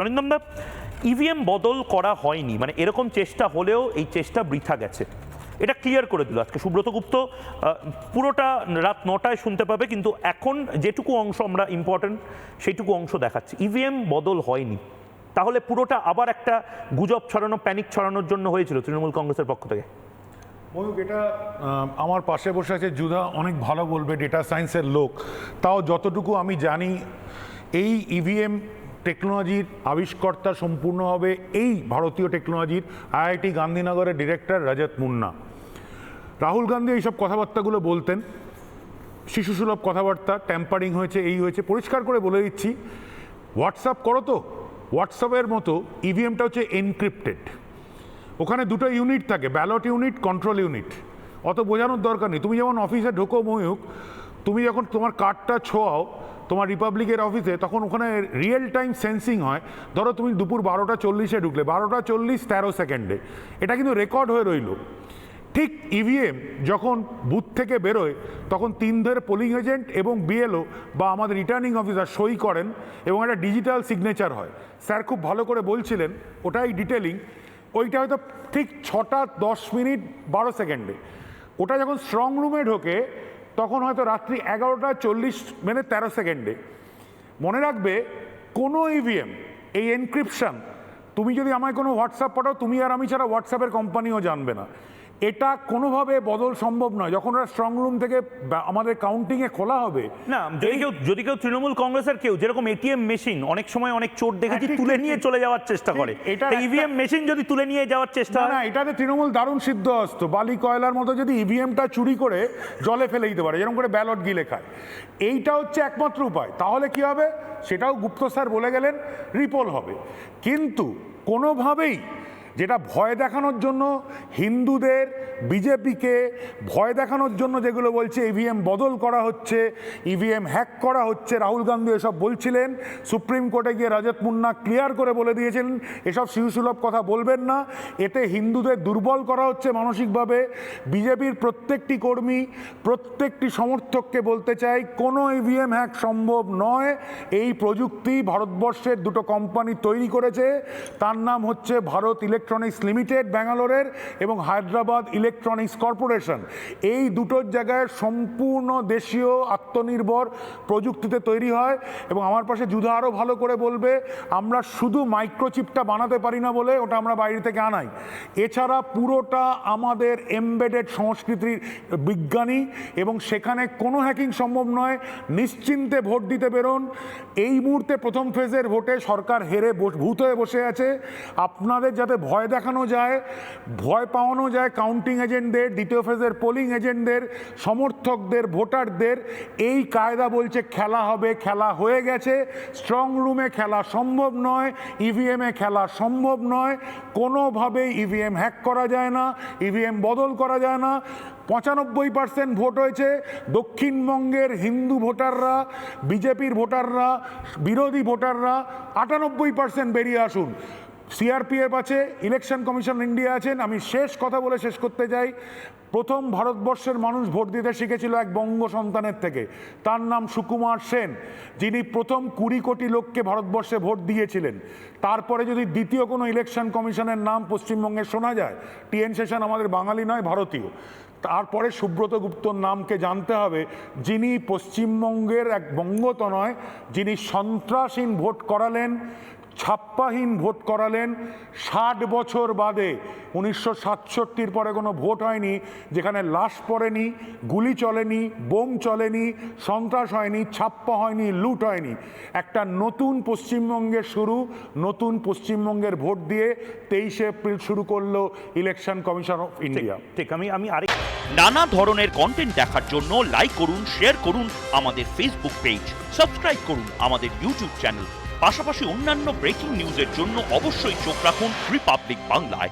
অরিন্দম দা, EVM বদল করা হয়নি, মানে এরকম চেষ্টা হলেও এই চেষ্টা বৃথা গেছে, এটা ক্লিয়ার করে দিল আজকে সুব্রত গুপ্ত। পুরোটা রাত 9টায় শুনতে পাবে, কিন্তু এখন যেটুকু অংশ আমরা ইম্পর্টেন্ট সেইটুকু অংশ দেখাচ্ছি। ইভিএম বদল হয়নি, তাহলে পুরোটা আবার একটা গুজব ছড়ানো, প্যানিক ছড়ানোর জন্য হয়েছিল তৃণমূল কংগ্রেসের পক্ষ থেকে। ময়ূক, এটা আমার পাশে বসে আছে যুধা, অনেক ভালো বলবে, ডেটা সায়েন্সের লোক। তাও যতটুকু আমি জানি, এই ইভিএম টেকনোলজির আবিষ্কর্তা সম্পূর্ণভাবে এই ভারতীয় টেকনোলজির আইআইটি গান্ধীনগরের ডিরেক্টর রজত মুন্না। রাহুল গান্ধী এইসব কথাবার্তাগুলো বলতেন, শিশুসুলভ কথাবার্তা, ট্যাম্পারিং হয়েছে, এই হয়েছে। পরিষ্কার করে বলে দিচ্ছি, হোয়াটসঅ্যাপ করো তো, হোয়াটসঅ্যাপের মতো ইভিএমটা হচ্ছে এনক্রিপ্টেড। ওখানে দুটো ইউনিট থাকে, ব্যালট ইউনিট, কন্ট্রোল ইউনিট। অত বোঝানোর দরকার নেই। তুমি যেমন অফিসে ঢোকো ময়ূক, তুমি যখন তোমার কার্ডটা ছোঁয়াও তোমার রিপাবলিকের অফিসে, তখন ওখানে রিয়েল টাইম সেন্সিং হয়। ধরো তুমি দুপুর 12:40 ঢুকলে, 12:40 13 সেকেন্ডে, এটা কিন্তু রেকর্ড হয়ে রইল। ঠিক ইভিএম যখন বুথ থেকে বেরোয়, তখন 3 ধরে পোলিং এজেন্ট এবং বিএলও বা আমাদের রিটার্নিং অফিসার সই করেন এবং একটা ডিজিটাল সিগনেচার হয়। স্যার খুব ভালো করে বলছিলেন, ওটাই ডিটেলিং। ওইটা হয়তো ঠিক 6:10 12 সেকেন্ডে। ওটা যখন স্ট্রং রুমে ঢোকে, তখন হয়তো রাত্রি 11:40 13 সেকেন্ডে। মনে রাখবে, কোনো ইভিএম এই এনক্রিপশন, তুমি যদি আমায় কোনো হোয়াটসঅ্যাপ পাঠাও, তুমি আর আমি ছাড়া হোয়াটসঅ্যাপের কোম্পানিও জানবে না। এটা কোনোভাবে বদল সম্ভব নয়। যখন ওরা স্ট্রং রুম থেকে আমাদের কাউন্টিংয়ে খোলা হবে না, যদি কেউ তৃণমূল কংগ্রেসের কেউ, যেরকম এটিএম মেশিন অনেক সময় অনেক চোর দেখেছি তুলে নিয়ে চলে যাওয়ার চেষ্টা করে, এটা ইভিএম মেশিন যদি তুলে নিয়ে যাওয়ার চেষ্টা, না, এটাতে তৃণমূল দারুণ সিদ্ধ হস্ত। বালি কয়লার মতো যদি ইভিএমটা চুরি করে জলে ফেলে দিতে পারে, যেরকম করে ব্যালট গিলে খায়, এইটা হচ্ছে একমাত্র উপায়। তাহলে কি হবে সেটাও গুপ্ত স্যার বলে গেলেন, রিপোল হবে। কিন্তু কোনোভাবেই যেটা ভয় দেখানোর জন্য হিন্দুদের, বিজেপিকে ভয় দেখানোর জন্য যেগুলো বলছে ইভিএম বদল করা হচ্ছে, ইভিএম হ্যাক করা হচ্ছে, রাহুল গান্ধী এসব বলছিলেন। সুপ্রিম কোর্টে গিয়ে রজত মুন্না ক্লিয়ার করে বলে দিয়েছিলেন এসব শিশুসুলভ কথা বলবেন না, এতে হিন্দুদের দুর্বল করা হচ্ছে মানসিকভাবে। বিজেপির প্রত্যেকটি কর্মী, প্রত্যেকটি সমর্থককে বলতে চাই, কোনো ইভিএম হ্যাক সম্ভব নয়। এই প্রযুক্তি ভারতবর্ষের দুটো কোম্পানি তৈরি করেছে, তার নাম হচ্ছে ভারত ইলেকট্রনিক্স লিমিটেড ব্যাঙ্গালোরের এবং হায়দ্রাবাদ ইলেকট্রনিক্স কর্পোরেশন। এই দুটোর জায়গায় সম্পূর্ণ দেশীয় আত্মনির্ভর প্রযুক্তিতে তৈরি হয়। এবং আমার পাশে যুধা আরও ভালো করে বলবে, আমরা শুধু মাইক্রোচিপটা বানাতে পারি না বলে ওটা আমরা বাইরে থেকে আনাই, এছাড়া পুরোটা আমাদের এমবেডেড সংস্কৃতির বিজ্ঞানী, এবং সেখানে কোনো হ্যাকিং সম্ভব নয়। নিশ্চিন্তে ভোট দিতে বেরোন। এই মুহূর্তে প্রথম ফেজের ভোটে সরকার হেরে ভূত হয়ে বসে আছে। আপনাদের যাতে ভয় দেখানো যায়, ভয় পাওয়ানো যায় কাউন্টিং এজেন্টদের, দ্বিতীয় ফেজের পোলিং এজেন্টদের, সমর্থকদের, ভোটারদের, এই কায়দা বলছে খেলা হবে, খেলা হয়ে গেছে। স্ট্রং রুমে খেলা সম্ভব নয়, ইভিএমে খেলা সম্ভব নয়। কোনোভাবেই ইভিএম হ্যাক করা যায় না, ইভিএম বদল করা যায় না। 95% ভোট হয়েছে। দক্ষিণবঙ্গের হিন্দু ভোটাররা, বিজেপির ভোটাররা, বিরোধী ভোটাররা 98% বেরিয়ে আসুন। সিআরপিএফ আছে, ইলেকশন কমিশন ইন্ডিয়া আছেন। আমি শেষ কথা বলে শেষ করতে চাই, প্রথম ভারতবর্ষের মানুষ ভোট দিতে শিখেছিল এক বঙ্গ সন্তানের থেকে, তার নাম সুকুমার সেন, যিনি প্রথম 20 কোটি লোককে ভারতবর্ষে ভোট দিয়েছিলেন। তারপরে যদি দ্বিতীয় কোনো ইলেকশন কমিশনের নাম পশ্চিমবঙ্গে শোনা যায়, টিএন শেষন আমাদের বাঙালি নয়, ভারতীয়। তারপরে সুব্রত গুপ্তর নামকে জানতে হবে, যিনি পশ্চিমবঙ্গের এক বঙ্গত নয়, যিনি সন্ত্রাসহীন ভোট করালেন, ছাপ্পাহীন ভোট করালেন। 60 বছর বাদে 1967 পরে কোনো ভোট হয়নি যেখানে লাশ পড়েনি, গুলি চলেনি, বোম চলেনি, সন্ত্রাস হয়নি, ছাপ্পা হয়নি, লুট হয়নি। একটা নতুন পশ্চিমবঙ্গের শুরু, নতুন পশ্চিমবঙ্গের ভোট দিয়ে 23 এপ্রিল শুরু করলো ইলেকশন কমিশন অফ ইন্ডিয়া। ঠিক, আমি আরেক নানা ধরনের কন্টেন্ট দেখার জন্য লাইক করুন, শেয়ার করুন আমাদের ফেসবুক পেজ, সাবস্ক্রাইব করুন আমাদের ইউটিউব চ্যানেল। পাশাপাশি অন্যান্য ব্রেকিং নিউজের জন্য অবশ্যই চোখ রাখুন রিপাবলিক বাংলায়।